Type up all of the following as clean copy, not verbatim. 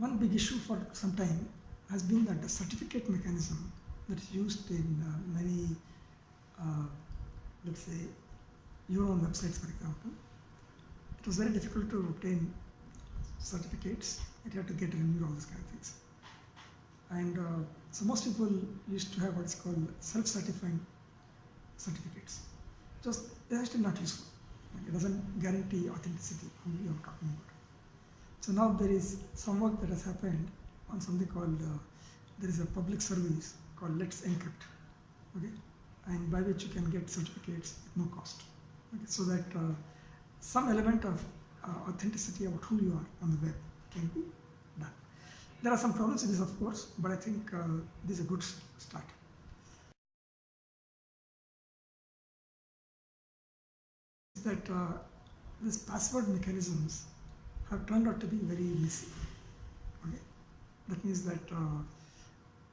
one big issue for some time has been that the certificate mechanism that is used in many, let's say, your own websites, for example, it was very difficult to obtain certificates. You had to get renewed, all those kind of things. And so most people used to have what is called self-certifying certificates. They're actually not useful. It doesn't guarantee authenticity, who you're talking about. So now there is some work that has happened on something called, there is a public service called Let's Encrypt, okay? And by which you can get certificates at no cost. Okay? So that some element of authenticity about who you are on the web can be done. There are some problems in this, of course, but I think this is a good start. That these password mechanisms have turned out to be very messy. Okay? That means that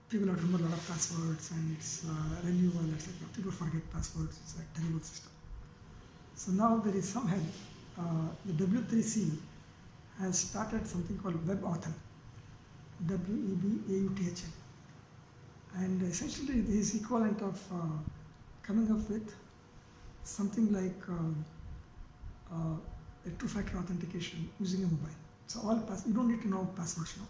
people have to remember a lot of passwords and it's renewal, etc. People forget passwords. It's a terrible system. So now there is some help. The W3C has started something called Web Author, WEBAUTHL. And essentially this is equivalent of coming up with something like a two-factor authentication using a mobile. So you don't need to know passwords now.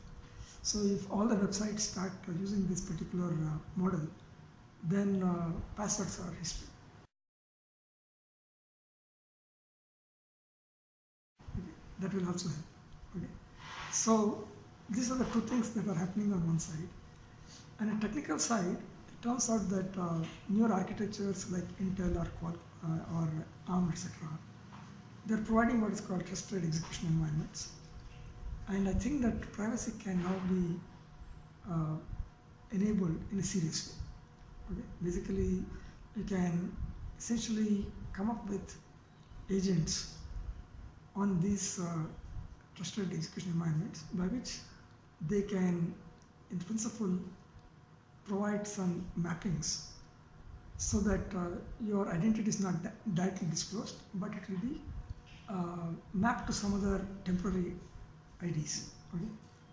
So if all the websites start using this particular model, then passwords are history. Okay. That will also help. Okay. So these are the two things that are happening on one side. And on a technical side, it turns out that newer architectures like Intel or or ARM, etc., they're providing what is called trusted execution environments. And I think that privacy can now be enabled in a serious way. Okay? Basically, you can essentially come up with agents on these trusted execution environments by which they can, in principle, provide some mappings so that your identity is not directly disclosed, but it will be mapped to some other temporary IDs. Okay?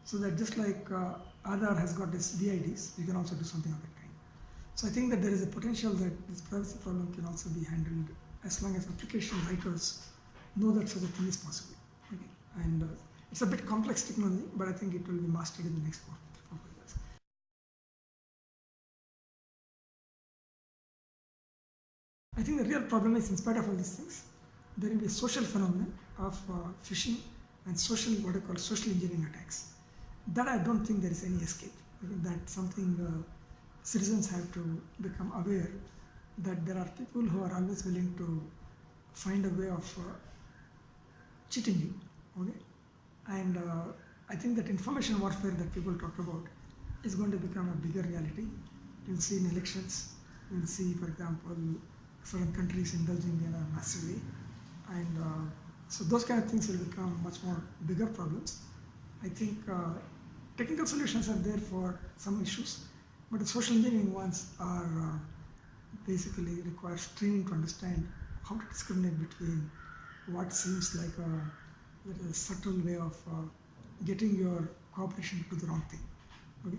So that just like Aadhaar has got its VIDs, you can also do something of that kind. So I think that there is a potential that this privacy problem can also be handled as long as application writers know that such a thing is possible. Okay? And it's a bit complex technology, but I think it will be mastered in the next 4 years. I think the real problem is, in spite of all these things, there will be a social phenomenon of phishing and social, what I call social engineering attacks. That I don't think there is any escape. I think that's something citizens have to become aware that there are people who are always willing to find a way of cheating you. Okay? And I think that information warfare that people talk about is going to become a bigger reality. You'll see in elections, you'll see, for example, certain countries indulging in a massive way. And so those kind of things will become much more bigger problems. I think technical solutions are there for some issues, but the social engineering ones are basically require training to understand how to discriminate between what seems like a subtle way of getting your cooperation to do the wrong thing. Okay?